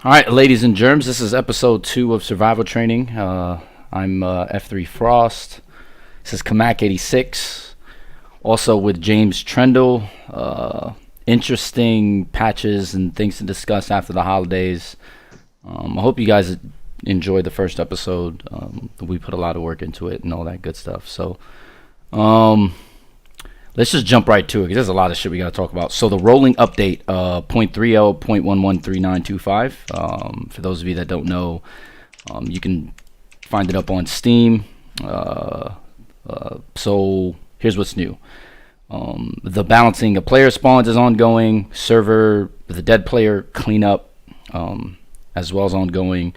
All right, ladies and germs, this is episode 2 of Survival Training. I'm F3 Frost. This is Kamak 86. Also with James Trendall. Interesting patches and things to discuss after the holidays. I hope you guys enjoyed the first episode. We put a lot of work into it and all that good stuff. So, let's just jump right to it because there's a lot of shit we got to talk about. So the rolling update, 0.30, 0.113925. For those of you that don't know, you can find it up on Steam. So here's what's new. The balancing of player spawns is ongoing. Server, the dead player cleanup, as well as ongoing.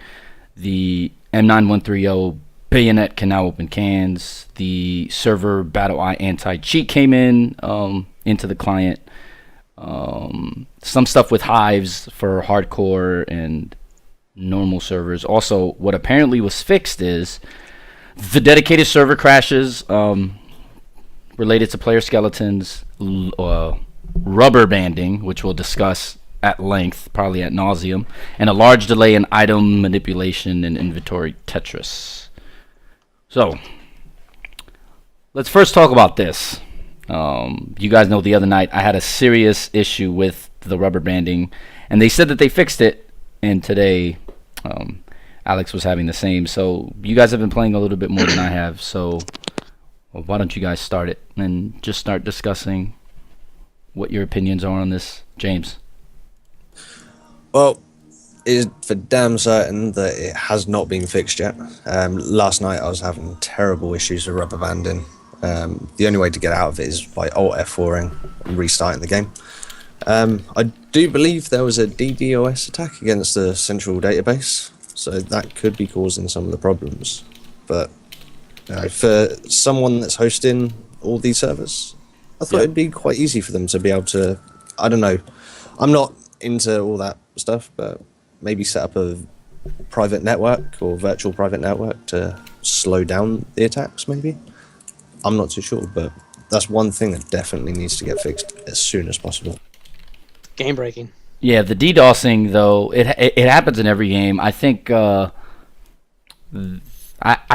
The M9130 Bayonet can now open cans. The server Battle Eye anti-cheat came in into the client. Some stuff with hives for hardcore and normal servers. Also, what apparently was fixed is the dedicated server crashes related to player skeletons, rubber banding, which we'll discuss at length, probably at nauseum, and a large delay in item manipulation and inventory Tetris. So, let's first talk about this. You guys know the other night I had a serious issue with the rubber banding, and they said that they fixed it, and today Alex was having the same. So, you guys have been playing a little bit more than I have, so why don't you guys start it and just start discussing what your opinions are on this, James? Well, it's for damn certain that it has not been fixed yet. Last night I was having terrible issues with rubber banding. The only way to get out of it is by Alt F4ing and restarting the game. I do believe there was a DDoS attack against the central database, so that could be causing some of the problems. But for someone that's hosting all these servers, I thought it'd be quite easy for them to be able to, I don't know, I'm not into all that stuff, but maybe set up a private network or virtual private network to slow down the attacks, maybe. I'm not too sure, but that's one thing that definitely needs to get fixed as soon as possible. Game breaking. Yeah, the DDoSing though, it happens in every game. I think I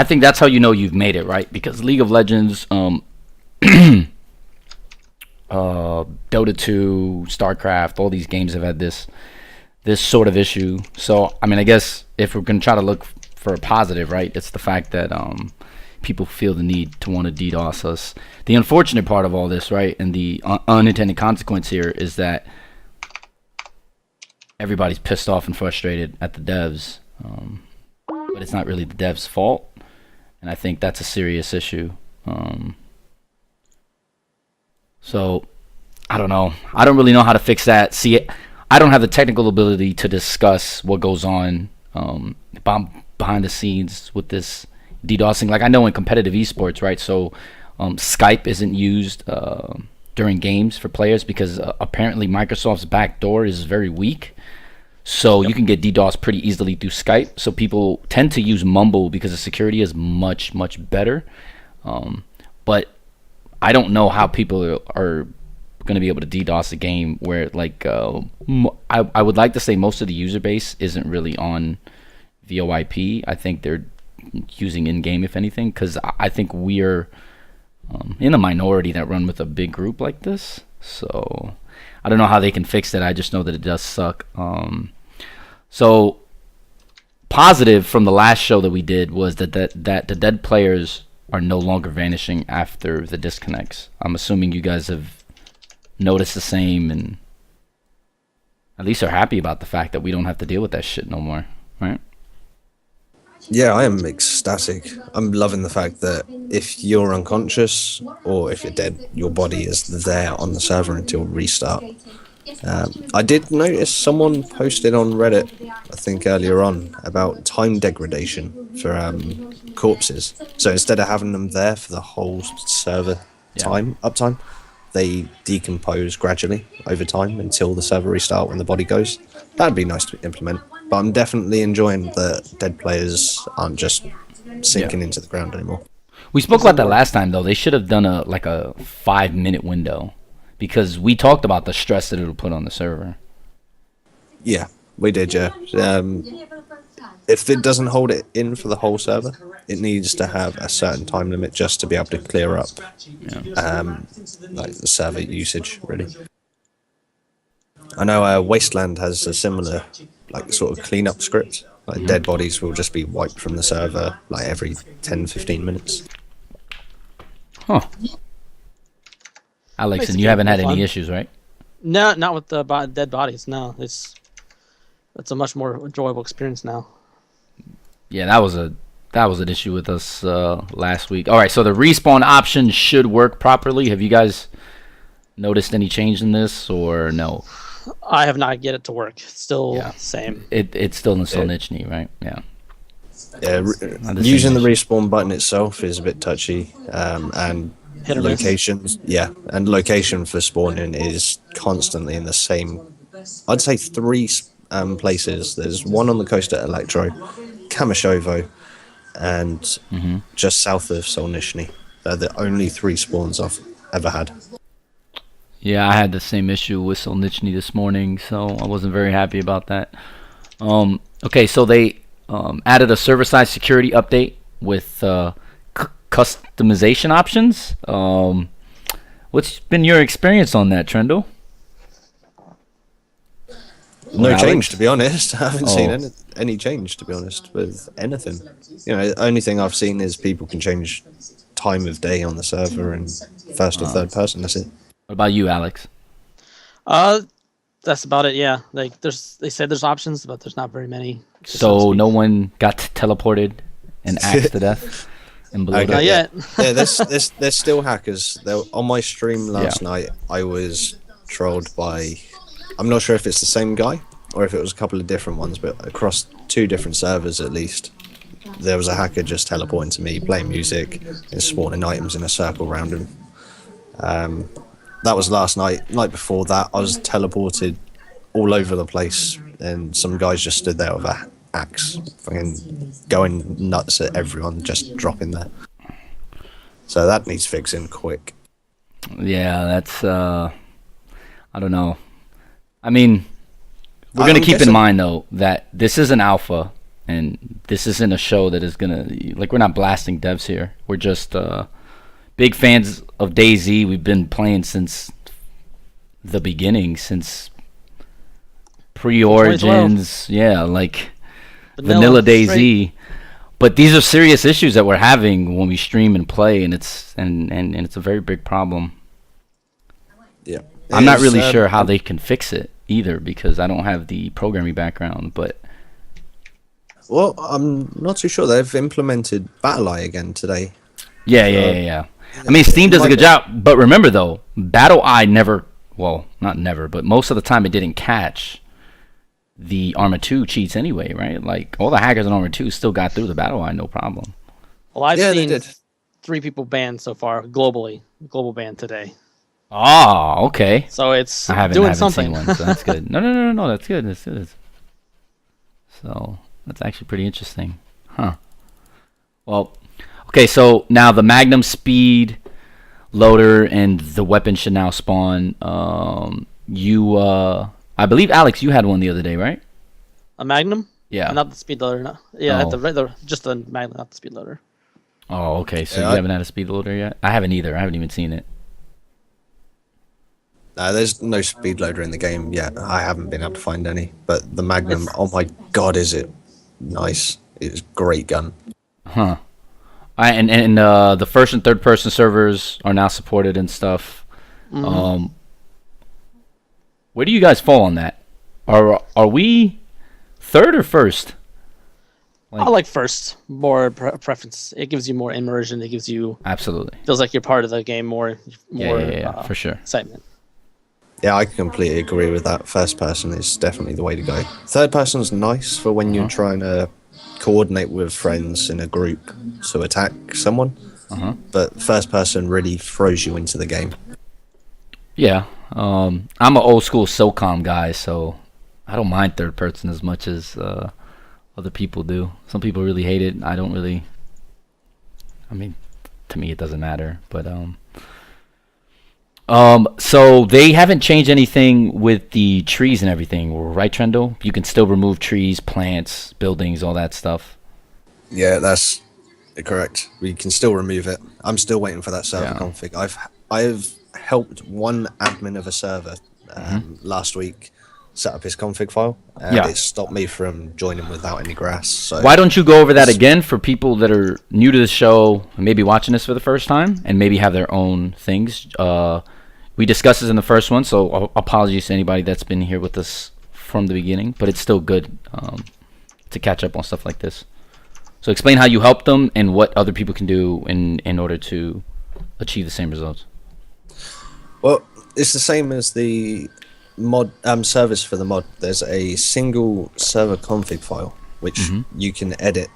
think that's how you know you've made it, right? Because League of Legends, Dota 2, StarCraft, all these games have had this sort of issue. So, I mean, I guess if we're going to try to look for a positive, right, it's the fact that people feel the need to want to DDoS us. The unfortunate part of all this, right, and the unintended consequence here is that everybody's pissed off and frustrated at the devs. But it's not really the devs' fault. And I think that's a serious issue. So, I don't know. I don't really know how to fix that. See, I don't have the technical ability to discuss what goes on behind the scenes with this DDoSing. Like, I know in competitive esports, right? So, Skype isn't used during games for players because apparently Microsoft's backdoor is very weak. So you can get DDoS pretty easily through Skype. So people tend to use Mumble because the security is much, much better. But I don't know how people are going to be able to DDoS a game where, like, I would like to say most of the user base isn't really on VoIP. I think they're using in-game, if anything, because I think we're in a minority that run with a big group like this. So I don't know how they can fix it. I just know that it does suck. So positive from the last show that we did was that the dead players are no longer vanishing after the disconnects. I'm assuming you guys have noticed the same and at least are happy about the fact that we don't have to deal with that shit no more, right? Yeah, I am ecstatic. I'm loving the fact that if you're unconscious or if you're dead, your body is there on the server until restart. I did notice someone posted on Reddit, I think earlier on, about time degradation for corpses. So instead of having them there for the whole server uptime, they decompose gradually over time until the server restart when the body goes. That'd be nice to implement. But I'm definitely enjoying that dead players aren't just sinking into the ground anymore. We spoke about that last time, though. They should have done a 5-minute window because we talked about the stress that it'll put on the server. Yeah, We did, yeah. If it doesn't hold it in for the whole server, it needs to have a certain time limit just to be able to clear up, like the server usage, really. I know Wasteland has a similar, like, sort of cleanup script. Like, dead bodies will just be wiped from the server, like, every 10, 15 minutes. Huh. Alex, Makes and the you game haven't had fun. any issues, right? No, not with the dead bodies. No, it's a much more enjoyable experience now. Yeah, that was an issue with us last week. All right, so the respawn option should work properly. Have you guys noticed any change in this or no? I have not get it to work. It's still Yeah. same. It's still in Solnichny, right? Yeah. Yeah, Not the same using the issue. respawn button itself is a bit touchy, and Hit or miss. locations, and location for spawning is constantly in the same. I'd say three places. There's one on the coast at Electro, Kamashovo, and just south of Solnishny. They're the only three spawns I've ever had. Yeah, I had the same issue with Solnichny this morning, so I wasn't very happy about that. Okay, so they added a server-side security update with customization options. What's been your experience on that, Trendall? No Alex? change, to be honest. I haven't seen Oh. any change, to be honest, with anything. The only thing I've seen is people can change time of day on the server and first or third person. That's it. What about you, Alex? That's about it. Yeah, like they said there's options, but there's not very many. So no one got teleported and axed to death and below Okay. Not yet. Yeah, there's still hackers. On my stream last night, I was trolled by. I'm not sure if it's the same guy or if it was a couple of different ones, but across 2 different servers at least, there was a hacker just teleporting to me, playing music, and spawning items in a circle around him. That was last night. Night before that, I was teleported all over the place, and some guys just stood there with a axe, fucking going nuts at everyone, just dropping there. So that needs fixing quick. Yeah, that's I don't know. I mean, we're I'm gonna keep in guessing- mind though that this is an alpha, and this isn't a show that is gonna we're not blasting devs here. We're just big fans of DayZ. We've been playing since the beginning, since pre-Origins. Yeah, like vanilla DayZ. straight. But these are serious issues that we're having when we stream and play, and it's a very big problem. Yeah. I'm not It's, really sure how they can fix it either because I don't have the programming background. But Well, I'm not too sure. They've implemented BattleEye again today. yeah. I mean, Steam does a good job. But remember though, BattleEye never, well, not never, but most of the time it didn't catch the Arma 2 cheats anyway, right? Like all the hackers in Arma 2 still got through the BattleEye, no problem. Well, I've Yeah, they seen did. 3 people banned so far globally. Global ban today. Oh, okay. So it's I haven't doing seen something. one, so that's good. No, that's good. That's good. So that's actually pretty interesting, huh? Well, okay. So now the Magnum speed loader and the weapon should now spawn. I believe Alex, you had one the other day, right? A Magnum? Yeah. Not the speed loader. No. Yeah, Oh. at the regular, just the Magnum, not the speed loader. Oh, okay. So Yeah, you haven't had a speed loader yet? I haven't either. I haven't even seen it. There's no speed loader in the game yet. I haven't been able to find any. But the Magnum, oh my god, is it nice. It's a great gun. Huh. And the first and third person servers are now supported and stuff. Where do you guys fall on that? Are we third or first? I like first. More preference. It gives you more immersion. It gives you Absolutely. feels like you're part of the game more. Yeah, for sure. Excitement. Yeah, I completely agree with that. First person is definitely the way to go. Third person's nice for when you're trying to coordinate with friends in a group to attack someone. But first person really throws you into the game. Yeah. I'm an old school SOCOM guy, so I don't mind third person as much as other people do. Some people really hate it. I don't really. I mean, to me, it doesn't matter. But So they haven't changed anything with the trees and everything, right, Trendall? You can still remove trees, plants, buildings, all that stuff. Yeah, that's correct. We can still remove it. I'm still waiting for that server Yeah. config. I've helped one admin of a server last week set up his config file, and Yeah. it stopped me from joining without any grass. So Why don't you go over that again for people that are new to the show, maybe watching this for the first time, and maybe have their own things? We discussed this in the first one, so apologies to anybody that's been here with us from the beginning, but it's still good to catch up on stuff like this. So explain how you help them and what other people can do in order to achieve the same results. Well, it's the same as the mod service for the mod. There's a single server config file which you can edit,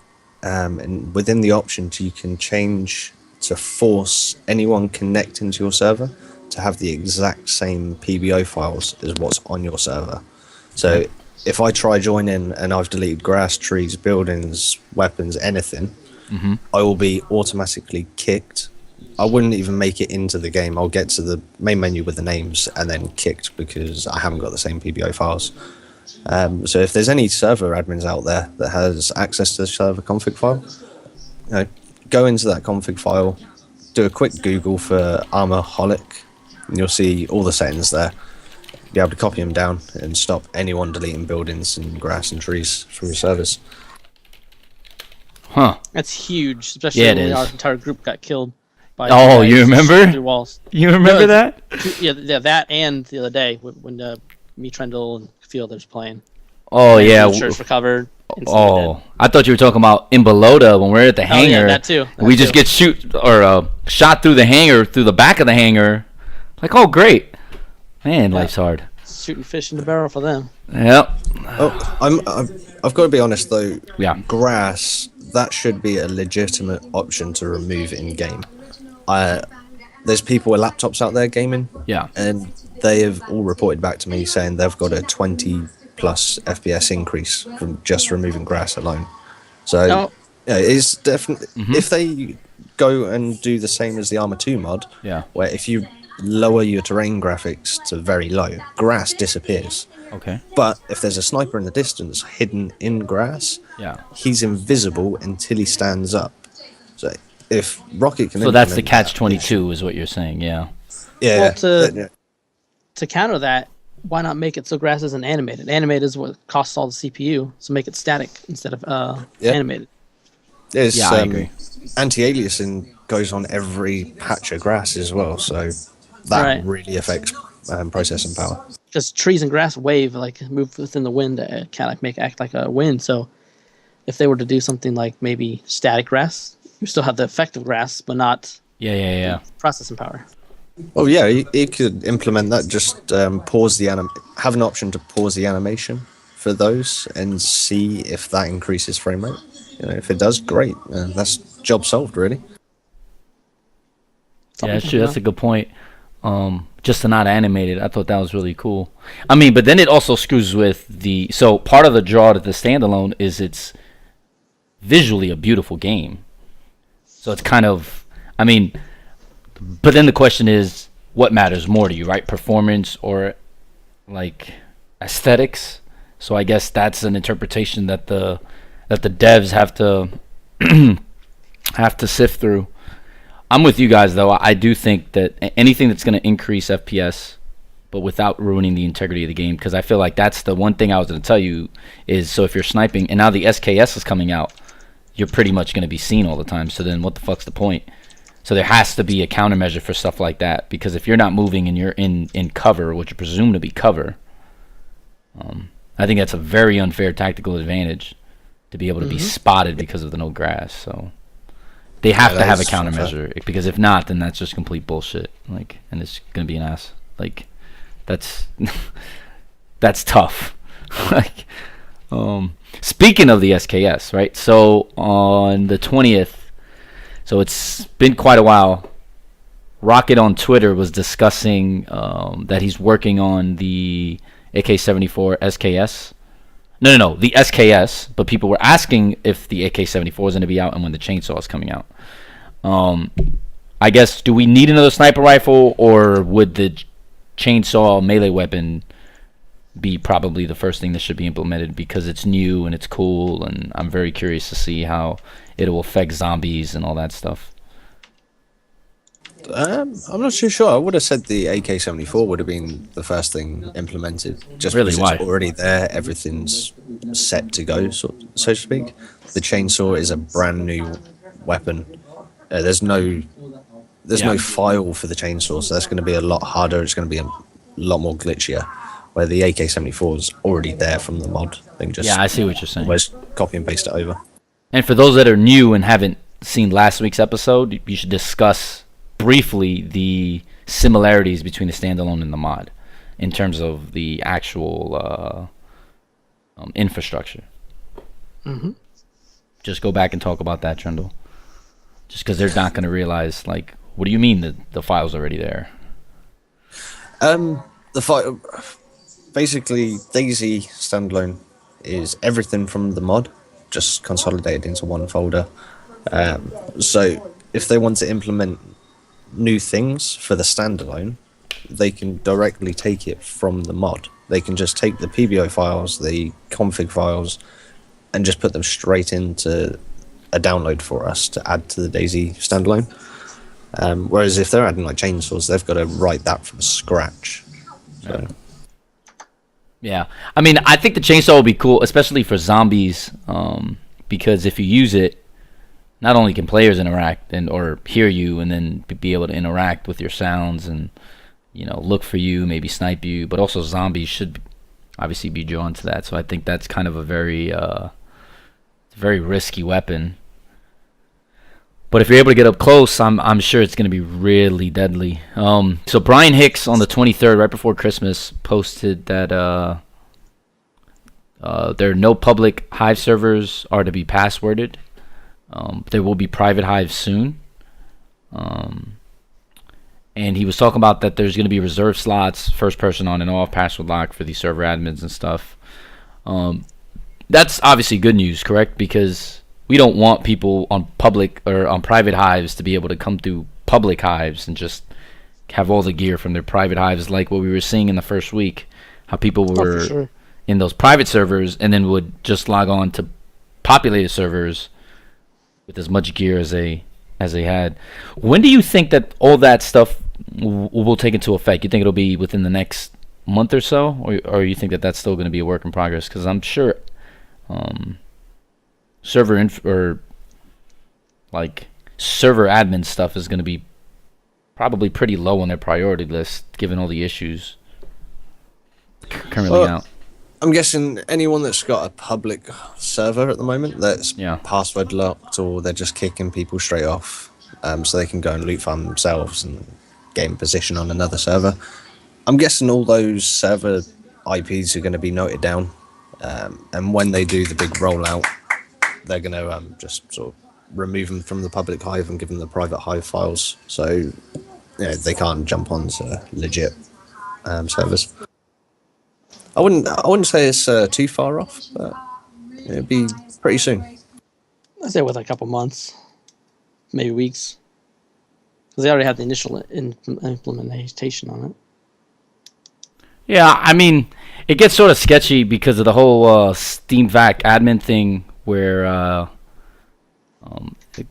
and within the options you can change to force anyone connecting to your server to have the exact same PBO files as what's on your server. So if I try join in and I've deleted grass, trees, buildings, weapons, anything, I will be automatically kicked. I wouldn't even make it into the game. I'll get to the main menu with the names and then kicked because I haven't got the same PBO files. So if there's any server admins out there that has access to the server config file, go into that config file, do a quick Google for Armorholic, and you'll see all the settings there. You'll be able to copy them down and stop anyone deleting buildings and grass and trees from your servers. Huh. That's huge, especially Yeah, it when is. our entire group got killed by Oh, guys you remember? shooting through walls. You remember that? Yeah, that and the other day when me, Trendall, and a few others playing. Oh, yeah. Church recovered. Oh, I thought you were talking about in Belota when we're at the hangar. yeah, that too. We just get shot through the hangar, through the back of the hangar. Like, oh, great. Man, life's hard. Shooting fish in the barrel for them. Yep. Oh, I've got to be honest though. Yeah. Grass, that should be a legitimate option to remove in game. There's people with laptops out there gaming. Yeah. And they have all reported back to me saying they've got a 20 plus FPS increase from just removing grass alone. So yeah, it's definitely if they go and do the same as the Armor 2 mod, where if you lower your terrain graphics to very low, grass disappears. Okay. But if there's a sniper in the distance hidden in grass, he's invisible until he stands up. So if Rocket can, so that's the catch-22, is what you're saying, yeah. Yeah. Well, to counter that, why not make it so grass isn't animated? Animated is what costs all the CPU, so make it static instead of animated. There's, I agree. Anti-aliasing goes on every patch of grass as well, so that really affects processing power. Because trees and grass wave, like move within the wind, kind of act like a wind. So if they were to do something like maybe static grass, you still have the effect of grass, but not processing power. Oh yeah, you could implement that. Just pause the have an option to pause the animation for those and see if that increases frame rate. If it does, great. That's job solved, really. Yeah, that's true. That's a good point. Just to not animate it, I thought that was really cool. I mean, but then it also screws with so part of the draw to the standalone is it's visually a beautiful game. So it's kind of, I mean, but then the question is, what matters more to you, right? Performance or like aesthetics? So I guess that's an interpretation that the devs have to sift through. I'm with you guys though. I do think that anything that's going to increase FPS, but without ruining the integrity of the game, because I feel like that's the one thing I was going to tell you is, so if you're sniping and now the SKS is coming out, you're pretty much going to be seen all the time. So then what the fuck's the point? So there has to be a countermeasure for stuff like that, because if you're not moving and you're in cover, which you presume to be cover, I think that's a very unfair tactical advantage to be able to be spotted because of the no grass. So they have to have a countermeasure, because if not, then that's just complete bullshit. Like, and it's gonna be an ass. Like, that's that's tough. Like, speaking of the SKS, right? So on the 20th, so it's been quite a while. Rocket on Twitter was discussing that he's working on the AK-74 SKS. No, the SKS. But people were asking if the AK-74 is going to be out and when the chainsaw is coming out. I guess, do we need another sniper rifle, or would the chainsaw melee weapon be probably the first thing that should be implemented because it's new and it's cool, and I'm very curious to see how it'll affect zombies and all that stuff. I'm not too sure. I would have said the AK-74 would have been the first thing implemented. Just really, because why? It's already there, everything's set to go, so to speak. The chainsaw is a brand new weapon. There's no file for the chainsaw, so that's going to be a lot harder. It's going to be a lot more glitchier. Where the AK-74 is already there from the mod. I see what you're saying. Almost copy and paste it over. And for those that are new and haven't seen last week's episode, you should discuss briefly the similarities between the standalone and the mod in terms of the actual infrastructure. Mm-hmm. Just go back and talk about that, Trendall. Just because they're not going to realize, like, what do you mean that the file's already there? The file... Basically, DayZ standalone is everything from the mod, just consolidated into one folder. So if they want to implement new things for the standalone, they can directly take it from the mod. They can just take the PBO files, the config files, and just put them straight into a download for us to add to the DayZ standalone. Whereas if they're adding like chainsaws, they've got to write that from scratch. So. Yeah, I mean, I think the chainsaw will be cool, especially for zombies, because if you use it, not only can players interact or hear you, and then be able to interact with your sounds and look for you, maybe snipe you, but also zombies should obviously be drawn to that. So I think that's kind of a very risky weapon. But if you're able to get up close, I'm sure it's going to be really deadly. So Brian Hicks on the 23rd, right before Christmas, posted that there are no public Hive servers are to be passworded. There will be private Hives soon. And he was talking about that there's going to be reserved slots, first person on and off, password lock for these server admins and stuff. That's obviously good news, correct? Because we don't want people on public or on private Hives to be able to come through public Hives and just have all the gear from their private Hives, like what we were seeing in the first week, how people were in those private servers and then would just log on to populated servers with as much gear as they had. When do you think that all that stuff will take into effect? You think it'll be within the next month or so, or you think that that's still going to be a work in progress? Because I'm sure server admin stuff is going to be probably pretty low on their priority list, given all the issues currently out. I'm guessing anyone that's got a public server at the moment that's password locked, or they're just kicking people straight off, so they can go and loot farm themselves and get in position on another server. I'm guessing all those server IPs are going to be noted down, and when they do the big rollout, they're going to just sort of remove them from the public Hive and give them the private Hive files, so they can't jump onto legit servers. I wouldn't say it's too far off, but it'll be pretty soon. I'd say within a couple months, maybe weeks, because they already had the initial implementation on it. Yeah, I mean, it gets sort of sketchy because of the whole Steam Vac admin thing where,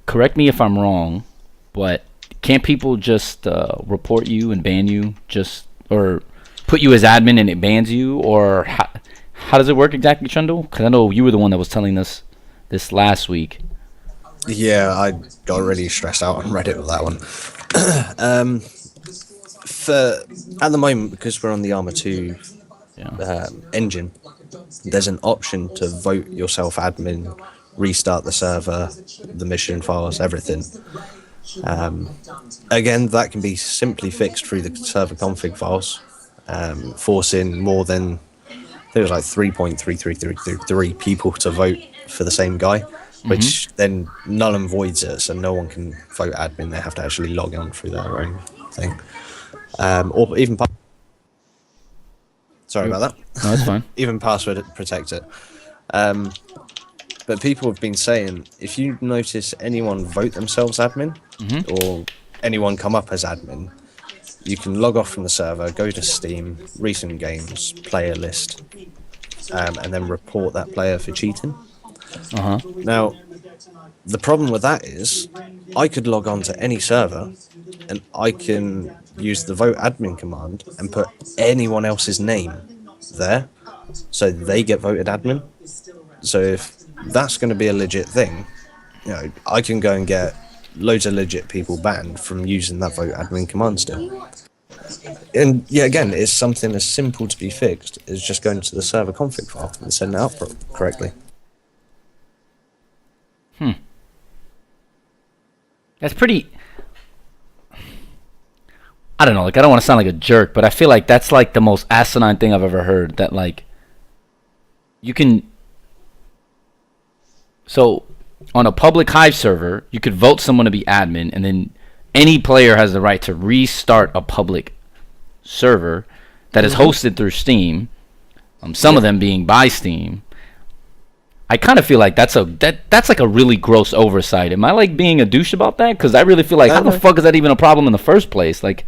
correct me if I'm wrong, but can't people just report you and ban you, or put you as admin and it bans you, or how does it work exactly, Trendall? Because I know you were the one that was telling us this last week. Yeah, I got really stressed out on Reddit with that one. At the moment, because we're on the Arma 2 engine, there's an option to vote yourself admin, restart the server, the mission files, everything. Again, that can be simply fixed through the server config files, forcing more than, I think it was like 3.3333 people to vote for the same guy, which then null and voids it, so no one can vote admin. They have to actually log on through their own thing. Or even sorry about that. No, that's fine. Even password protect it. But people have been saying, if you notice anyone vote themselves admin or anyone come up as admin, you can log off from the server, go to Steam, recent games, player list, and then report that player for cheating. Now, the problem with that is I could log on to any server and I can use the vote admin command and put anyone else's name there so they get voted admin. So if that's going to be a legit thing, you know, I can go and get loads of legit people banned from using that vote admin command still. And yeah, again, it's something as simple to be fixed as just going to the server config file and setting it up correctly. That's pretty... I don't know, like, I don't want to sound like a jerk, but I feel like that's, like, the most asinine thing I've ever heard, that, like, you can... So, on a public Hive server, you could vote someone to be admin, and then any player has the right to restart a public server that is hosted through Steam, some of them being by Steam. I kind of feel like that's like a really gross oversight. Am I like being a douche about that? Because I really feel like, how the fuck is that even a problem in the first place? Like,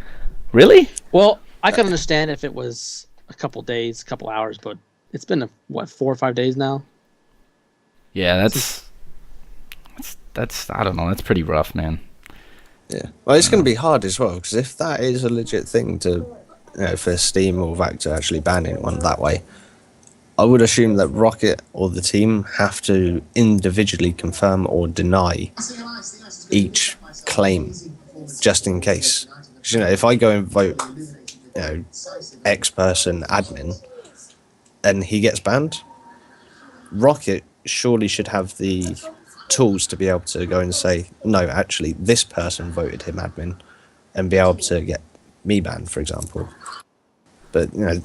really? Well, I could understand if it was a couple days, couple hours, but it's been 4 or 5 days now. Yeah, that's I don't know. That's pretty rough, man. Yeah, well, it's going to be hard as well, because if that is a legit thing to, you know, for Steam or VAC to actually ban anyone that way, I would assume that Rocket or the team have to individually confirm or deny each claim, just in case. Because, you know, if I go and vote, you know, X person admin, and he gets banned, Rocket surely should have the tools to be able to go and say, no, actually, this person voted him admin, and be able to get me banned, for example. But, you know,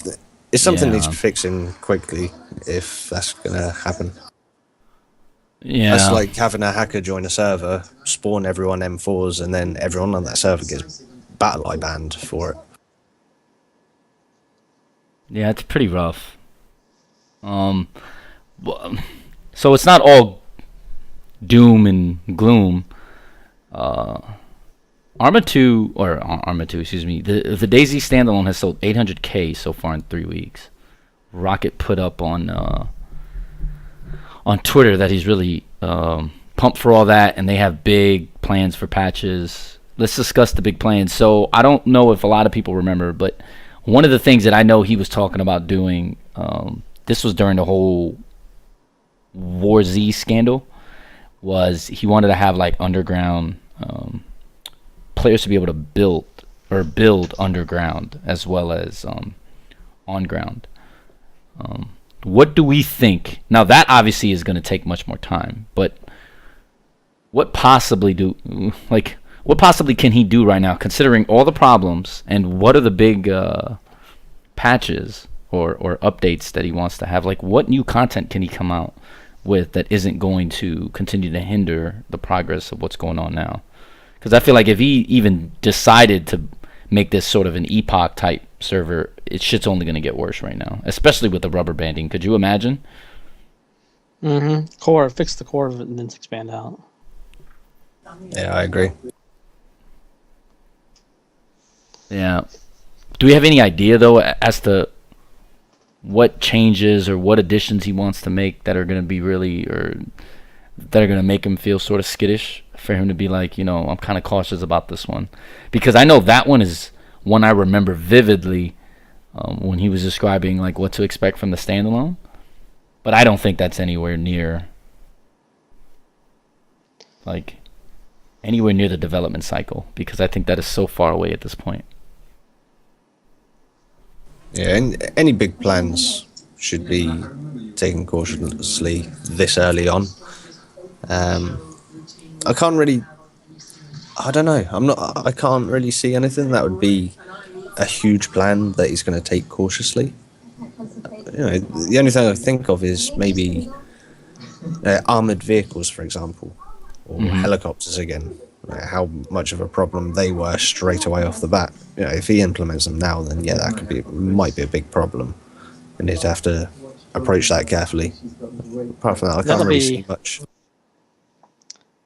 it's something that needs fixing quickly if that's going to happen. Yeah. That's like having a hacker join a server, spawn everyone M4s, and then everyone on that server gets BattlEye banned for it. Yeah, it's pretty rough. So it's not all doom and gloom. Arma 2, excuse me, the DayZ standalone has sold 800K so far in 3 weeks. Rocket put up on Twitter that he's really pumped for all that, and they have big plans for patches. Let's discuss the big plans. So I don't know if a lot of people remember, but one of the things that I know he was talking about doing, this was during the whole WarZ scandal, was he wanted to have like underground players to be able to build underground as well as on ground. What do we think? Now that obviously is going to take much more time, but what possibly can he do right now, considering all the problems, and what are the big patches or updates that he wants to have? Like, what new content can he come out with that isn't going to continue to hinder the progress of what's going on now? Because I feel like if he even decided to make this sort of an epoch type server, shit's only going to get worse right now, especially with the rubber banding. Could you imagine? Core, fix the core of it and then expand out. Yeah, I agree. Yeah. Do we have any idea though as to what changes or what additions he wants to make that are going to be really, or that are going to make him feel sort of skittish, for him to be like, you know, I'm kind of cautious about this one? Because I know that one is one I remember vividly when he was describing like what to expect from the standalone, but I don't think that's anywhere near the development cycle, because I think that is so far away at this point. Yeah, and any big plans should be taken cautiously this early on. I can't really see anything that would be a huge plan that he's going to take cautiously. You know, the only thing I think of is maybe armored vehicles, for example, or helicopters again. How much of a problem they were straight away off the bat. You know, if he implements them now, then yeah, that might be a big problem, and he'd have to approach that carefully. Apart from that, I can't really see much.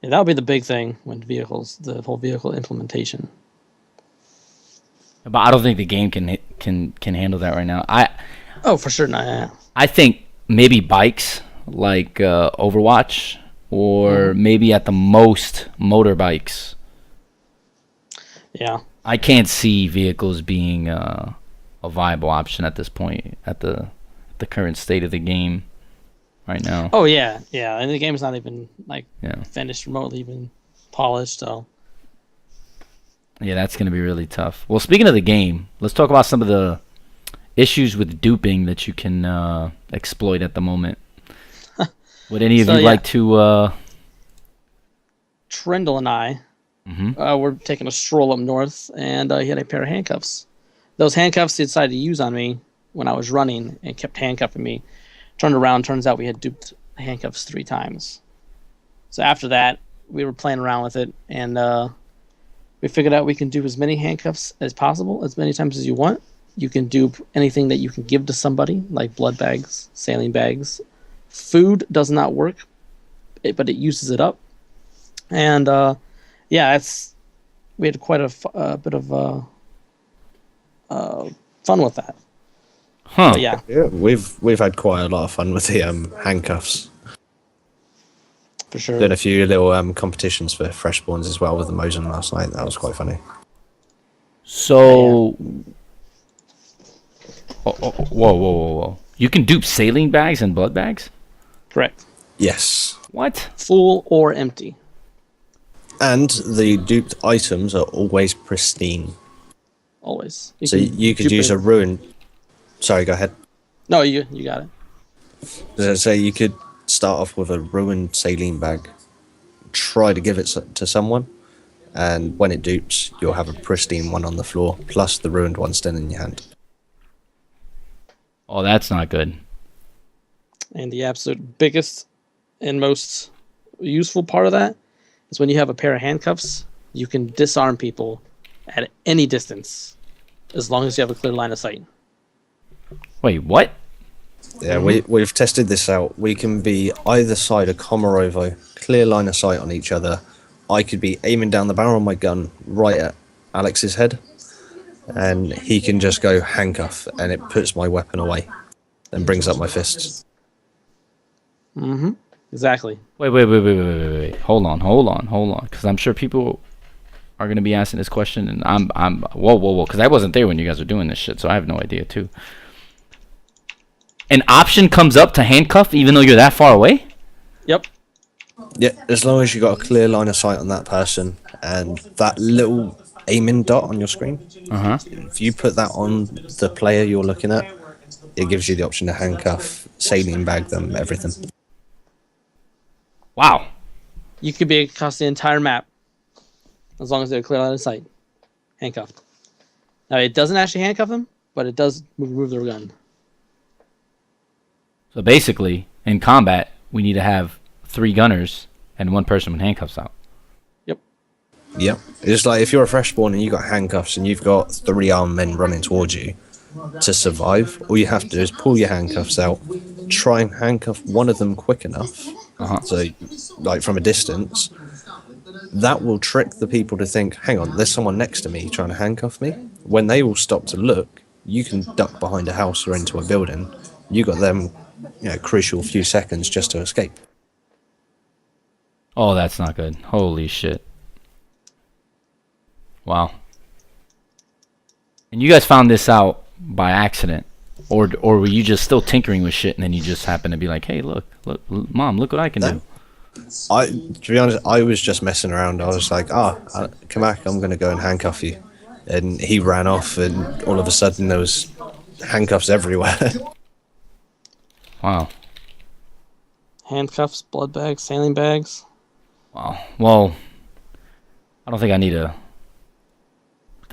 Yeah, that would be the big thing when the whole vehicle implementation. But I don't think the game can handle that right now. Oh, for sure not. Yeah. I think maybe bikes like Overwatch, or maybe at the most motorbikes. Yeah. I can't see vehicles being a viable option at this point, at the current state of the game right now. Oh yeah, yeah, and the game's not even finished, remotely even polished. So yeah, that's going to be really tough. Well, speaking of the game, let's talk about some of the issues with duping that you can exploit at the moment. Would any of you like to? Trendall and I were taking a stroll up north, and he had a pair of handcuffs. Those handcuffs he decided to use on me when I was running and kept handcuffing me. Turned around, turns out we had duped handcuffs 3 times. So after that, we were playing around with it, and we figured out we can dupe as many handcuffs as possible, as many times as you want. You can dupe anything that you can give to somebody, like blood bags, saline bags. Food does not work, but it uses it up. And we had quite a bit of fun with that. Huh? But yeah, we've had quite a lot of fun with the handcuffs. For sure. Did a few little competitions for fresh spawns as well with the Mosin last night. That was quite funny. So, whoa! You can dupe saline bags and blood bags? Correct. Yes. What? Full or empty. And the duped items are always pristine. Always. So you could use a ruined... Sorry, go ahead. No, you got it. So you could start off with a ruined saline bag, try to give it to someone, and when it dupes, you'll have a pristine one on the floor, plus the ruined one still in your hand. Oh, that's not good. And the absolute biggest and most useful part of that is when you have a pair of handcuffs, you can disarm people at any distance as long as you have a clear line of sight. Wait, what? Yeah, we've tested this out. We can be either side of Komarovo, clear line of sight on each other. I could be aiming down the barrel of my gun right at Alex's head, and he can just go handcuff, and it puts my weapon away and brings up my fists. Exactly. Wait. Hold on. Because I'm sure people are going to be asking this question, and I'm whoa. Because I wasn't there when you guys were doing this shit, so I have no idea too. An option comes up to handcuff even though you're that far away? Yep. Yeah, as long as you got a clear line of sight on that person, and that little aiming dot on your screen, if you put that on the player you're looking at, it gives you the option to handcuff, saline bag them, everything. Wow. You could be across the entire map as long as they're clear line of sight. Handcuffed. Now, it doesn't actually handcuff them, but it does remove their gun. So basically, in combat, we need to have 3 gunners and 1 person with handcuffs out. Yep. It's like if you're a fresh spawn and you got handcuffs and you've got 3 armed men running towards you, to survive, all you have to do is pull your handcuffs out, try and handcuff one of them quick enough, so like from a distance. That will trick the people to think, hang on, there's someone next to me trying to handcuff me. When they all stop to look, you can duck behind a house or into a building. You got them, crucial few seconds just to escape. Oh, that's not good. Holy shit. Wow. And you guys found this out by accident, or were you just still tinkering with shit and then you just happened to be like, hey, look, Mom, look what I can do. To be honest, I was just messing around. I was like, Kamak, I'm going to go and handcuff you. And he ran off, and all of a sudden there was handcuffs everywhere. Wow. Handcuffs, blood bags, saline bags. Wow. Well, I don't think I need to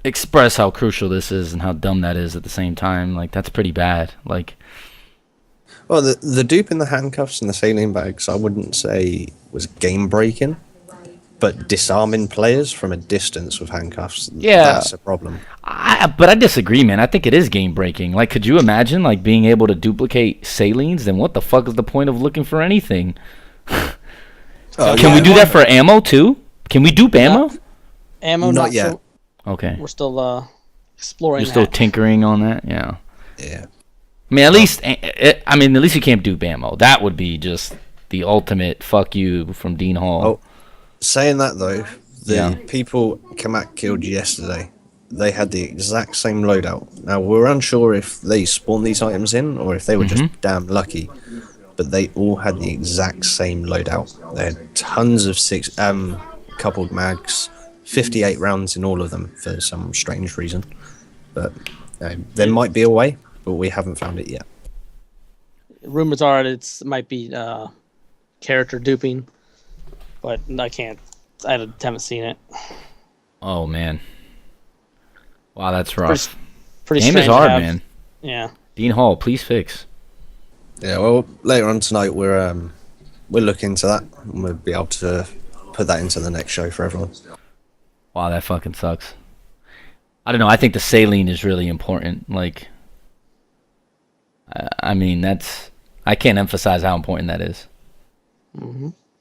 express how crucial this is and how dumb that is at the same time. Like, that's pretty bad. Like, well, the dupe in the handcuffs and the saline bags, I wouldn't say was game breaking, but disarming players from a distance with handcuffs, that's a problem. But I disagree, man. I think it is game breaking. Like, could you imagine like being able to duplicate salines? Then what the fuck is the point of looking for anything? Can we do that for ammo too? Can we dupe ammo? Ammo, Not yet. So, okay. we're still exploring. You're still tinkering on that, yeah. Yeah. I mean, at least you can't dupe ammo. That would be just the ultimate fuck you from Dean Hall. Oh, saying that though, the people Kamak killed yesterday, they had the exact same loadout. Now we're unsure if they spawned these items in or if they were just damn lucky, but they all had the exact same loadout. They had tons of coupled mags, 58 rounds in all of them for some strange reason. But there might be a way, but we haven't found it yet. Rumors are it might be character duping, but I haven't seen it. Oh man. Wow, that's rough. Pretty Game is strange to hard, have. man. Yeah. Dean Hall, please fix. Yeah, well, later on tonight we'll look into that and we'll be able to put that into the next show for everyone. Wow, that fucking sucks. I don't know. I think the saline is really important. Like, I mean, I can't emphasize how important that is.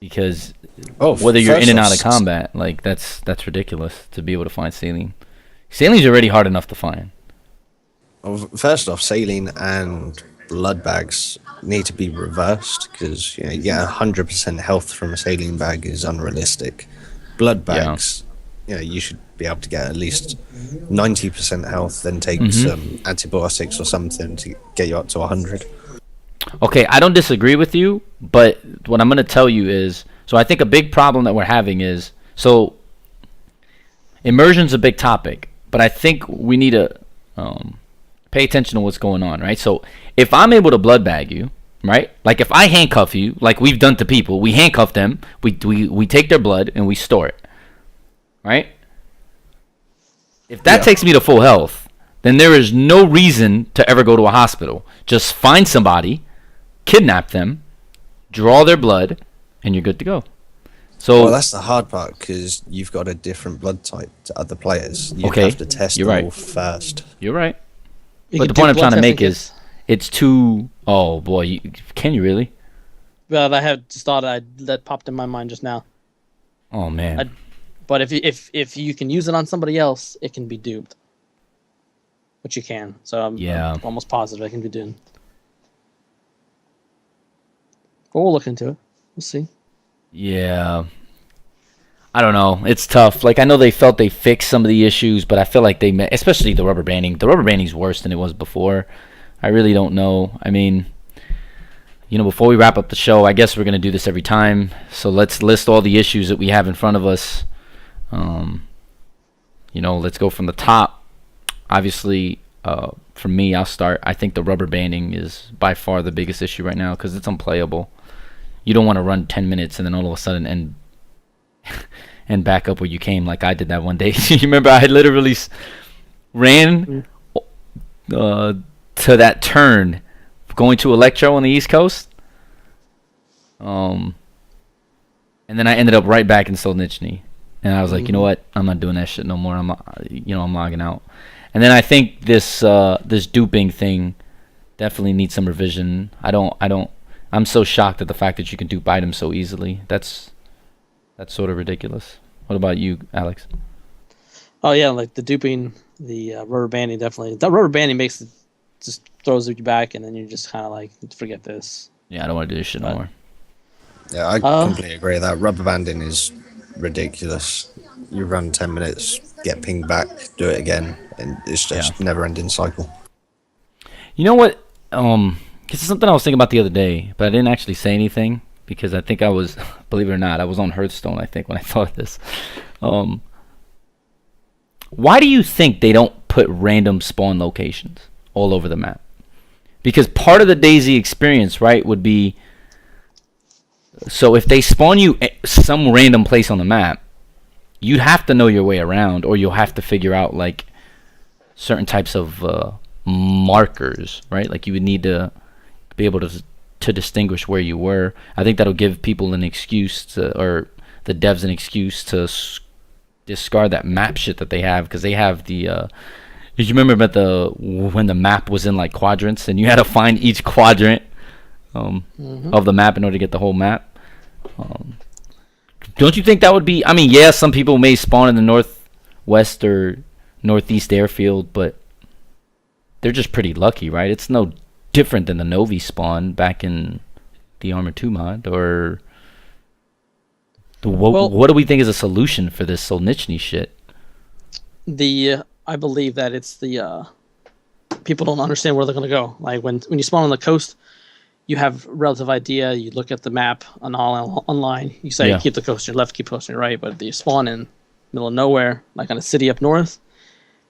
Because whether you're in and out of combat, like that's ridiculous to be able to find saline. Saline's already hard enough to find. Well, first off, saline and blood bags need to be reversed because you get 100% health from a saline bag is unrealistic. Blood bags, you should be able to get at least 90% health, then take some antibiotics or something to get you up to 100. Okay, I don't disagree with you, but what I'm going to tell you is, so I think a big problem that we're having is, so immersion's a big topic, but I think we need to pay attention to what's going on, right? So if I'm able to blood bag you, right? Like if I handcuff you, like we've done to people, we handcuff them, we take their blood and we store it, right? If that takes me to full health, then there is no reason to ever go to a hospital. Just find somebody, kidnap them, draw their blood, and you're good to go. So well, that's the hard part because you've got a different blood type to other players. You have to test them all first. You're right. But the point I'm trying to make is, it's too. Oh boy, can you really? Well, I have just thought that popped in my mind just now. Oh man. But if you can use it on somebody else, it can be duped. Which you can. So I'm almost positive it can be duped. But we'll look into it. We'll see. Yeah. I don't know. It's tough. Like, I know they felt they fixed some of the issues, but I feel like especially the rubber banding. The rubber banding's worse than it was before. I really don't know. I mean, before we wrap up the show, I guess we're going to do this every time. So let's list all the issues that we have in front of us. Let's go from the top. Obviously, for me, I'll start. I think the rubber banding is by far the biggest issue right now because it's unplayable. You don't want to run 10 minutes and then all of a sudden and back up where you came like I did that one day. You remember I literally ran to that turn going to Electro on the East Coast. And then I ended up right back in Solnichny. And I was like, you know what? I'm not doing that shit no more. I'm logging out. And then I think this duping thing definitely needs some revision. I'm so shocked at the fact that you can dupe items so easily. That's sort of ridiculous. What about you, Alex? Oh yeah, like the duping, the rubber banding definitely. That rubber banding just throws you back, and then you're just kind of like, forget this. Yeah, I don't want to do this shit no more. Yeah, I completely agree. That rubber banding is ridiculous. You run 10 minutes, get pinged back, do it again, and it's just never-ending cycle. You know what? This is something I was thinking about the other day, but I didn't actually say anything because I think I was, believe it or not, I was on Hearthstone, I think, when I thought of this. Why do you think they don't put random spawn locations all over the map? Because part of the DayZ experience, right, would be, so if they spawn you some random place on the map, you'd have to know your way around, or you'll have to figure out, like, certain types of markers, right? Like, you would need to be able to distinguish where you were. I think that'll give people an excuse or the devs an excuse to discard that map shit that they have, because they have the did you remember about when the map was in like quadrants and you had to find each quadrant of the map in order to get the whole map? Don't you think that would be? I mean, yeah, some people may spawn in the northwest or northeast airfield, but they're just pretty lucky, right? It's no different than the Novi spawn back in the Armor 2 mod, or what do we think is a solution for this Solnichny shit? I believe that it's the people don't understand where they're going to go. Like when you spawn on the coast, you have relative idea. You look at the map online. You say keep the coast to your left, keep the coast to your right. But if you spawn in middle of nowhere, like on a city up north,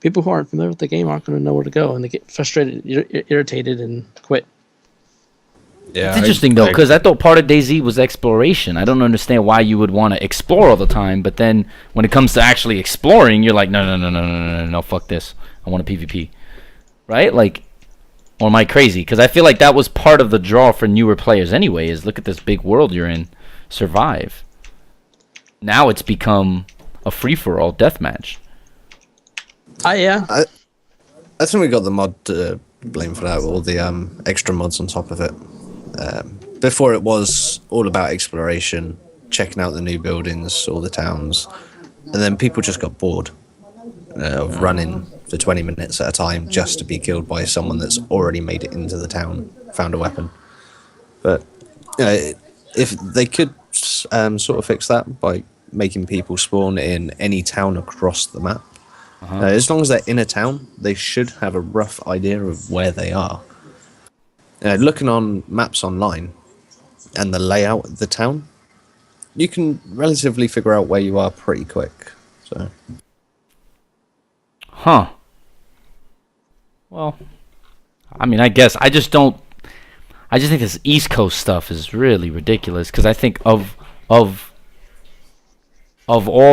people who aren't familiar with the game aren't going to know where to go, and they get frustrated, irritated, and quit. Yeah, it's interesting though, because I thought part of DayZ was exploration. I don't understand why you would want to explore all the time, but then when it comes to actually exploring, you're like, no, fuck this. I want a PvP, right? Like, or am I crazy? Because I feel like that was part of the draw for newer players anyway. Is look at this big world you're in, survive. Now it's become a free for all deathmatch. Yeah. I think we got the mod to blame for that, all the extra mods on top of it. Before it was all about exploration, checking out the new buildings, all the towns, and then people just got bored of running for 20 minutes at a time just to be killed by someone that's already made it into the town, found a weapon. But if they could sort of fix that by making people spawn in any town across the map, as long as they're in a town, they should have a rough idea of where they are. Looking on maps online and the layout of the town, you can relatively figure out where you are pretty quick. So, well, I mean, I guess I just think this East Coast stuff is really ridiculous, because I think of all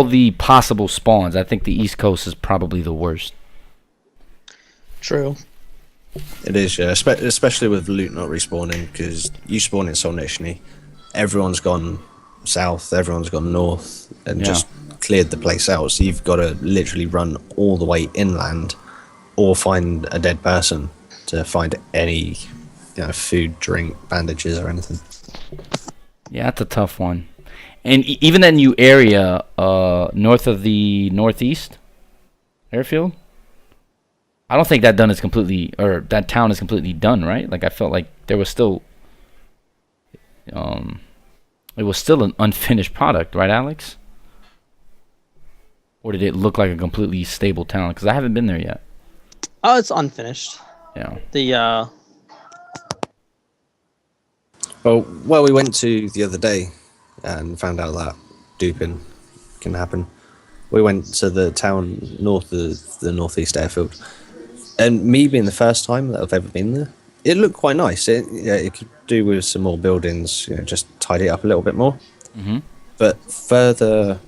the possible spawns, I think the East Coast is probably the worst. True. It is, yeah, especially with loot not respawning, because you spawn in Solnichny, everyone's gone south, everyone's gone north, and just cleared the place out, so you've got to literally run all the way inland, or find a dead person to find any food, drink, bandages, or anything. Yeah, that's a tough one. And even that new area north of the northeast airfield, I don't think that town is completely done, right? Like I felt like there was still it was still an unfinished product, right, Alex? Or did it look like a completely stable town? Because I haven't been there yet. Oh, it's unfinished. Yeah. Well, we went to the other day and found out that duping can happen. We went to the town north of the northeast airfield, and me being the first time that I've ever been there, it looked quite nice. It could do with some more buildings, just tidy it up a little bit more. Mm-hmm. But further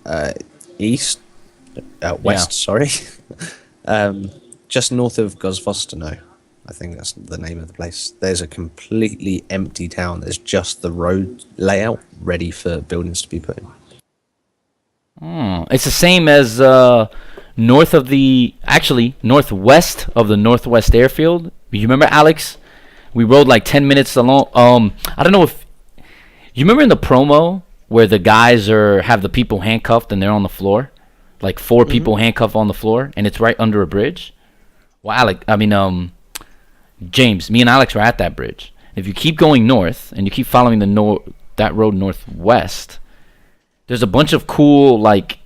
west, sorry, just north of Gosvostino, I think that's the name of the place. There's a completely empty town. There's just the road layout ready for buildings to be put in. It's the same as northwest of the northwest airfield. You remember, Alex? We rode like 10 minutes along. I don't know if you remember in the promo where the guys have the people handcuffed and they're on the floor, like 4 people handcuffed on the floor, and it's right under a bridge. Well, James, me and Alex were at that bridge. If you keep going north and you keep following that road northwest, there's a bunch of cool,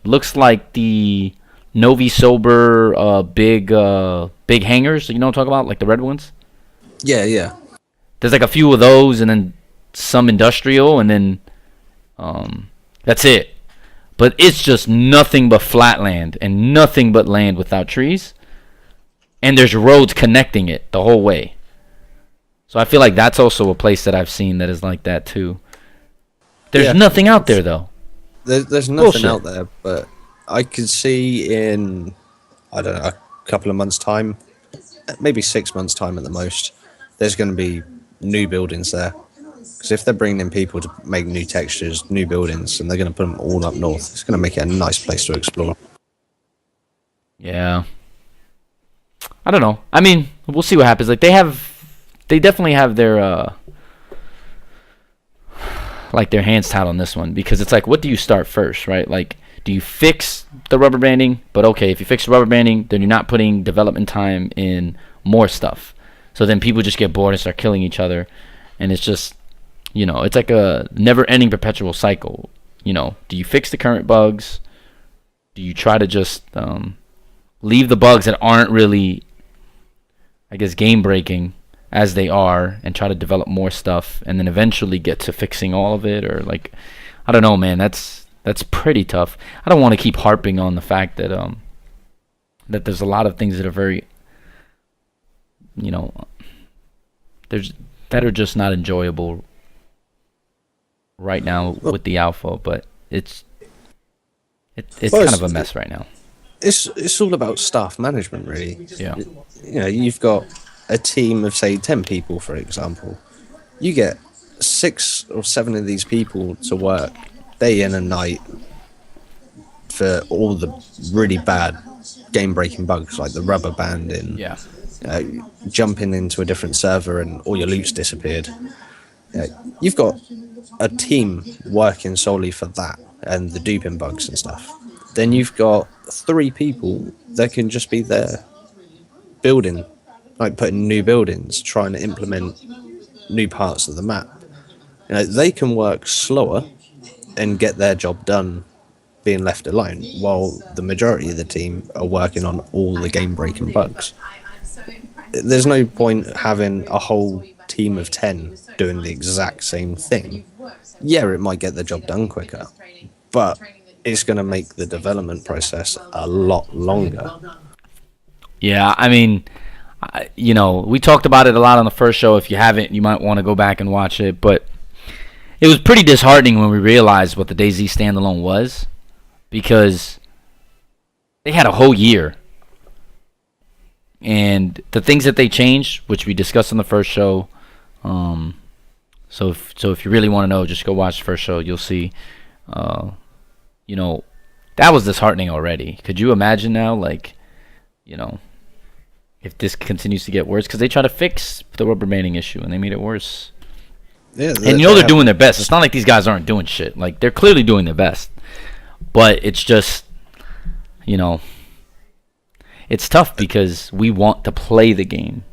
looks like the Novi Sober big hangars. You know what I'm talking about? Like the red ones? Yeah. There's like a few of those, and then some industrial, and then that's it. But it's just nothing but flat land and nothing but land without trees. And there's roads connecting it the whole way. So I feel like that's also a place that I've seen that is like that too. There's nothing out there though. There's nothing out there, but I could see in, I don't know, a couple of months' time, maybe 6 months' time at the most, there's going to be new buildings there. Because if they're bringing in people to make new textures, new buildings, and they're going to put them all up north, it's going to make it a nice place to explore. Yeah. I don't know. I mean, we'll see what happens. Like they definitely have their like their hands tied on this one, because it's like, what do you start first, right? Like, do you fix the rubber banding? But okay, if you fix the rubber banding, then you're not putting development time in more stuff. So then people just get bored and start killing each other, and it's just, it's like a never-ending perpetual cycle. Do you fix the current bugs? Do you try to just leave the bugs that aren't really, I guess, game-breaking as they are, and try to develop more stuff, and then eventually get to fixing all of it? Or like, I don't know, man. That's pretty tough. I don't want to keep harping on the fact that that there's a lot of things that are very, that are just not enjoyable right now with the alpha, but it's kind of a mess right now. It's all about staff management, really. Yeah. You've got a team of, say, 10 people, for example. You get 6 or 7 of these people to work day in and night for all the really bad game-breaking bugs, like the rubber banding, jumping into a different server and all your loot's disappeared. You've got a team working solely for that and the duping bugs and stuff. Then you've got 3 people that can just be there building, like putting new buildings, trying to implement new parts of the map. They can work slower and get their job done being left alone, while the majority of the team are working on all the game-breaking bugs. There's no point having a whole team of 10 doing the exact same thing. Yeah, it might get the job done quicker, but it's going to make the development process a lot longer. Yeah, I mean, we talked about it a lot on the first show. If you haven't, you might want to go back and watch it, but it was pretty disheartening when we realized what the DayZ standalone was, because they had a whole year. And the things that they changed, which we discussed on the first show, so if you really want to know, just go watch the first show. You'll see, that was disheartening already. Could you imagine now, like, if this continues to get worse? Because they try to fix the rubber banding issue, and they made it worse. Yeah, and they're doing their best. It's not like these guys aren't doing shit. Like, they're clearly doing their best. But it's just, it's tough because we want to play the game.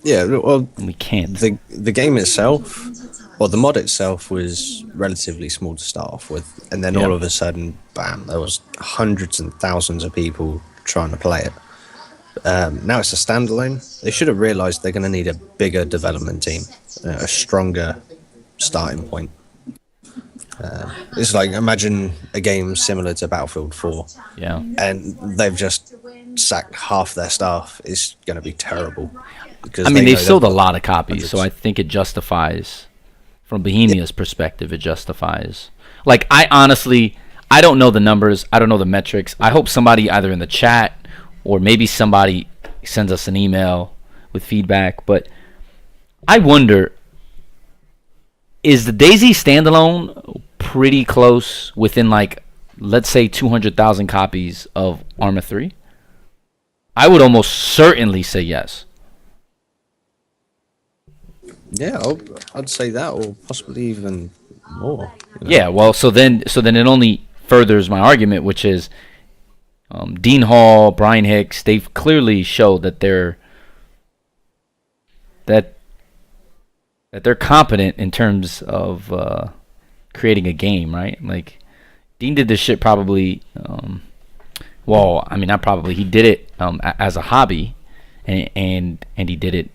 Yeah, well, and we can't. The game itself, or the mod itself, was relatively small to start off with, and then all of a sudden, bam, there was hundreds and thousands of people trying to play it. Now it's a standalone. They should have realised they're going to need a bigger development team, a stronger starting point. It's like, imagine a game similar to Battlefield 4. Yeah. And they've just sacked half their staff. It's going to be terrible. I mean, they've sold a lot of copies, so I think it justifies, from Bohemia's perspective, it justifies. Like, I don't know the numbers. I don't know the metrics. I hope somebody either in the chat or maybe somebody sends us an email with feedback. But I wonder, is the DayZ standalone pretty close within, like, let's say 200,000 copies of Arma 3? I would almost certainly say yes. Yeah, I'd say that, or possibly even more. Yeah, well, so then it only furthers my argument, which is Dean Hall, Brian Hicks, they've clearly showed that they're competent in terms of creating a game, right? Like, Dean did this shit probably, not probably, he did it as a hobby, and he did it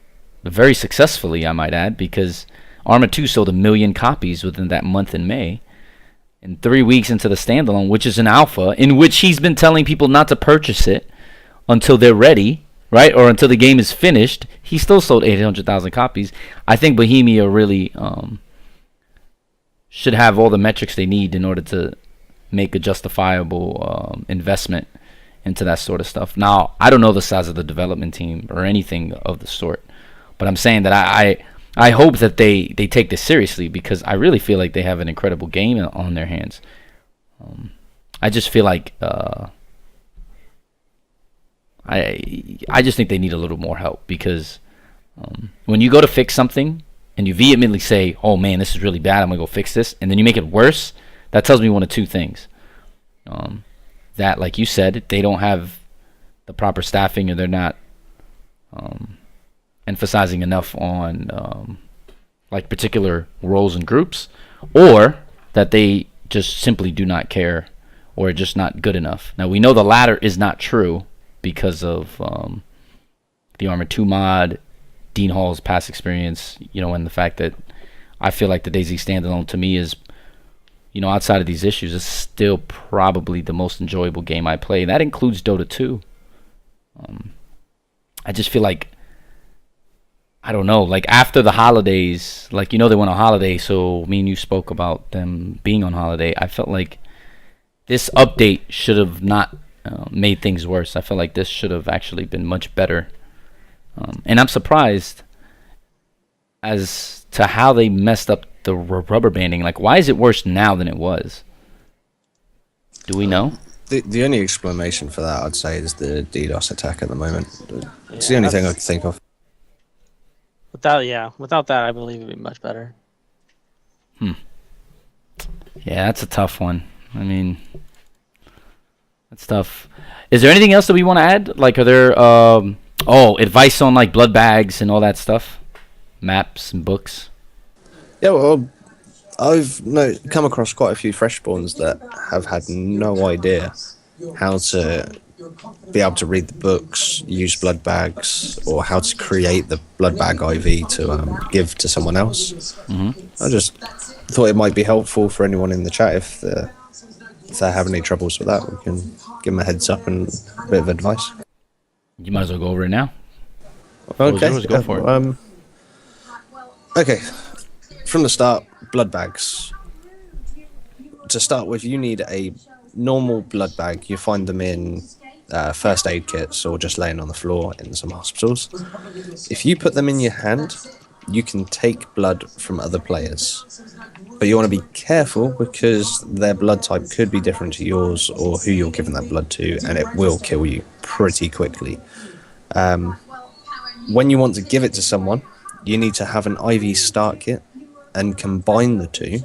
very successfully, I might add, because Arma 2 sold 1 million copies within that month in May. And 3 weeks into the standalone, which is an alpha, in which he's been telling people not to purchase it until they're ready, right? Or until the game is finished, he still sold 800,000 copies. I think Bohemia really should have all the metrics they need in order to make a justifiable investment into that sort of stuff. Now, I don't know the size of the development team or anything of the sort, but I'm saying that I hope that they take this seriously, because I really feel like they have an incredible game on their hands. I just feel like I just think they need a little more help, because when you go to fix something and you vehemently say, "Oh man, this is really bad. I'm gonna go fix this," and then you make it worse, that tells me one of two things. That, like you said, they don't have the proper staffing, or they're not emphasizing enough on like particular roles and groups, or that they just simply do not care, or just not good enough. Now we know the latter is not true because of the Arma 2 mod, Dean Hall's past experience, and the fact that I feel like the DayZ standalone to me is, outside of these issues, is still probably the most enjoyable game I play. That includes Dota 2. I just feel like, I don't know, like after the holidays, like, they went on holiday, so me and you spoke about them being on holiday. I felt like this update should have not made things worse. I feel like this should have actually been much better. And I'm surprised as to how they messed up the rubber banding. Like, why is it worse now than it was? Do we know? The only explanation for that, I'd say, is the DDoS attack at the moment. It's the only thing I can think of. Without that, I believe it'd be much better. Yeah, that's a tough one. I mean, that's tough. Is there anything else that we want to add? Like, are there advice on like blood bags and all that stuff, maps and books? Yeah, well, I've come across quite a few freshborns that have had no idea how to be able to read the books, use blood bags, or how to create the blood bag IV to give to someone else. Mm-hmm. I just thought it might be helpful for anyone in the chat if they're having any troubles with that. We can give them a heads up and a bit of advice. You might as well go over it now. Okay, go for it. Okay, from the start, blood bags. To start with, you need a normal blood bag. You find them in first aid kits or just laying on the floor in some hospitals. If you put them in your hand, you can take blood from other players. But you want to be careful because their blood type could be different to yours or who you're giving that blood to, and it will kill you pretty quickly. When you want to give it to someone, you need to have an IV start kit and combine the two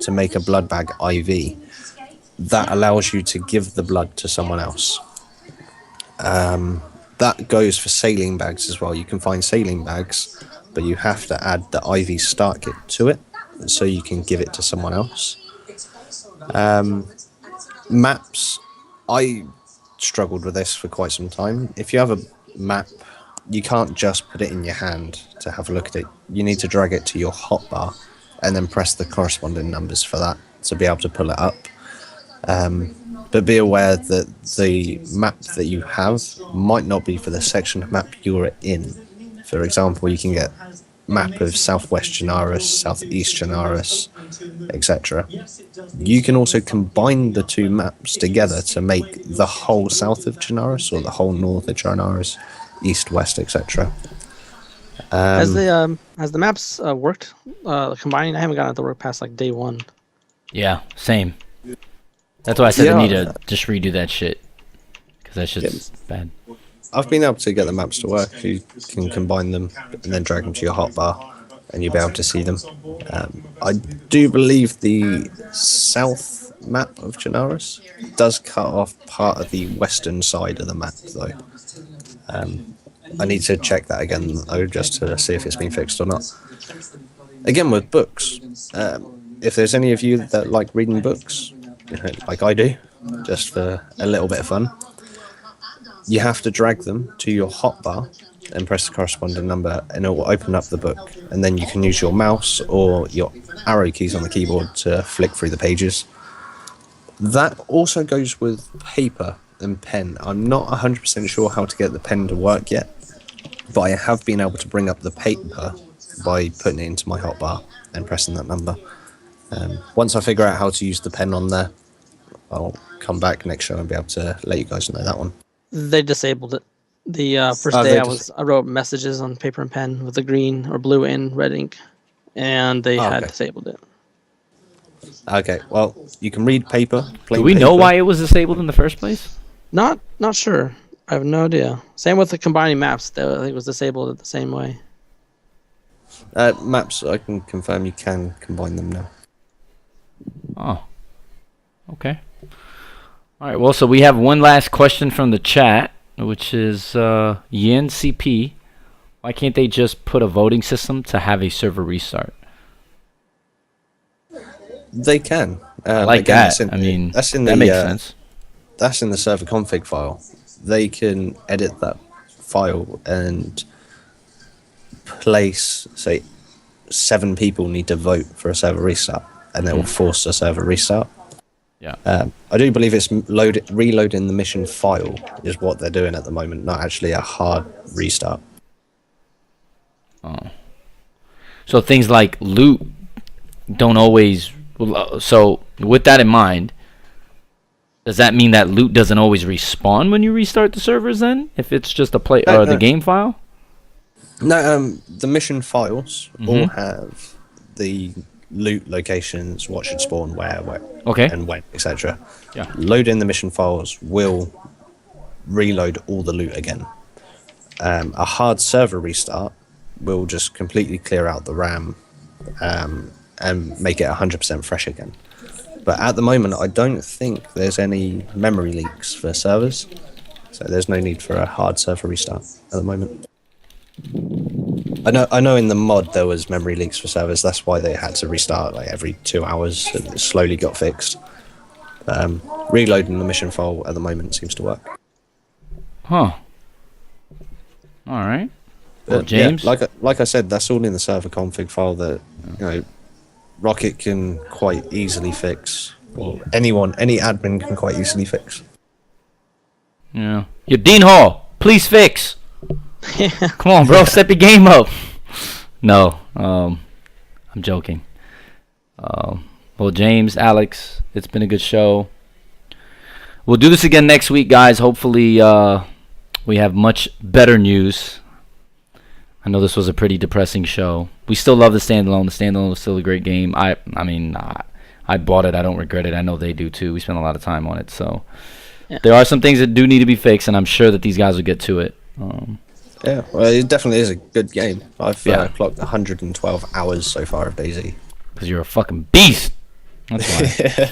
to make a blood bag IV. That allows you to give the blood to someone else. That goes for saline bags as well. You can find saline bags, but you have to add the IV start kit to it so you can give it to someone else. Maps, I struggled with this for quite some time. If you have a map, you can't just put it in your hand to have a look at it. You need to drag it to your hotbar and then press the corresponding numbers for that to be able to pull it up. But be aware that the map that you have might not be for the section of map you're in. For example, you can get map of Southwest Chernarus, Southeast Chernarus, etc. You can also combine the two maps together to make the whole south of Chernarus or the whole north of Chernarus, east, west, etc. Has the maps worked? Combining, I haven't gotten it to work past like day one. Yeah, same. That's why I said I need to just redo that shit, because that shit's bad. I've been able to get the maps to work. You can combine them and then drag them to your hotbar, and you'll be able to see them. I do believe the south map of Chernarus does cut off part of the western side of the map, though. I need to check that again, though, just to see if it's been fixed or not. Again, with books, if there's any of you that like reading books, like I do, just for a little bit of fun, you have to drag them to your hotbar and press the corresponding number, and it will open up the book. And then you can use your mouse or your arrow keys on the keyboard to flick through the pages. That also goes with paper and pen. I'm not 100% sure how to get the pen to work yet, but I have been able to bring up the paper by putting it into my hotbar and pressing that number. Once I figure out how to use the pen on there, I'll come back next show and be able to let you guys know that one. They disabled it. The first day I wrote messages on paper and pen with the green or blue and red ink, and they had disabled it. Okay, well, you can read paper. Do we know why it was disabled in the first place? Not sure. I have no idea. Same with the combining maps. I think it was disabled the same way. Maps, I can confirm you can combine them now. Oh, okay. All right. Well, so we have one last question from the chat, which is Yin CP. Why can't they just put a voting system to have a server restart? They can. I like again, that. that makes sense. That's in the server config file. They can edit that file and place, say, 7 people need to vote for a server restart, and they will force a server restart. Yeah. I do believe it's reloading the mission file is what they're doing at the moment, not actually a hard restart. Oh. So things like loot don't always. So with that in mind, does that mean that loot doesn't always respawn when you restart the servers? Then, if it's just a the game file? No, the mission files all have the loot locations, what should spawn where okay, and when, etc. Yeah. Loading the mission files will reload all the loot again. A hard server restart will just completely clear out the RAM and make it 100% fresh again. But at the moment, I don't think there's any memory leaks for servers, so there's no need for a hard server restart at the moment. I know in the mod there was memory leaks for servers. That's why they had to restart like every 2 hours, and it slowly got fixed. Reloading the mission file at the moment seems to work. Huh. All right. Well, James, yeah, like I said, that's all in the server config file that Rocket can quite easily fix, or any admin can quite easily fix. Yeah. Yo, Dean Hall, please fix. Come on, bro, step your game up. No, I'm joking. Well, James, Alex, it's been a good show. We'll do this again next week, guys. Hopefully, we have much better news. I know this was a pretty depressing show. We still love the standalone. The standalone was still a great game. I bought it. I don't regret it. I know they do too. We spent a lot of time on it. So there are some things that do need to be fixed, and I'm sure that these guys will get to it. Yeah, well, it definitely is a good game. I've clocked 112 hours so far of DayZ. Because you're a fucking beast. That's why.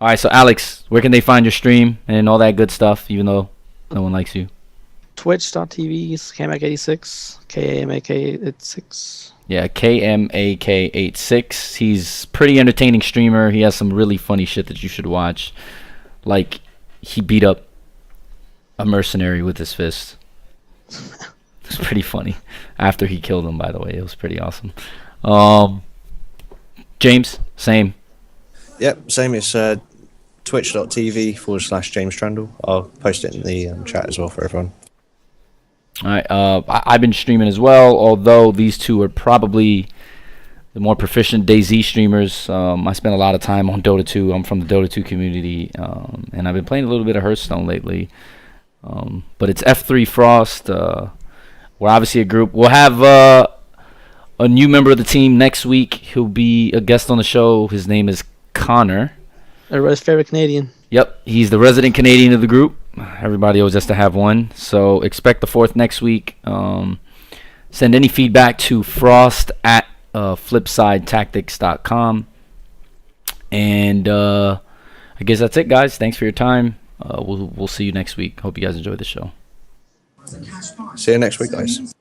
All right, so Alex, where can they find your stream and all that good stuff, even though no one likes you? Twitch.tv, Kamak86, KAMAK86. Yeah, KMAK86. He's pretty entertaining streamer. He has some really funny shit that you should watch. Like, he beat up a mercenary with his fist. It's pretty funny. After he killed him, by the way. It was pretty awesome. James, same. Yep, same. It's twitch.tv/James Trendall. I'll post it in the chat as well for everyone. All right, I've been streaming as well, although these two are probably the more proficient DayZ streamers. I spend a lot of time on Dota 2. I'm from the Dota 2 community, and I've been playing a little bit of Hearthstone lately. But it's F3 Frost. We're obviously a group. We'll have a new member of the team next week. He'll be a guest on the show. His name is Connor. Everybody's favorite Canadian. Yep, he's the resident Canadian of the group. Everybody always has to have one. So expect the 4th next week. Send any feedback to frost@flipsidetactics.com. And I guess that's it, guys. Thanks for your time. We'll see you next week. Hope you guys enjoyed the show. See you next week, guys.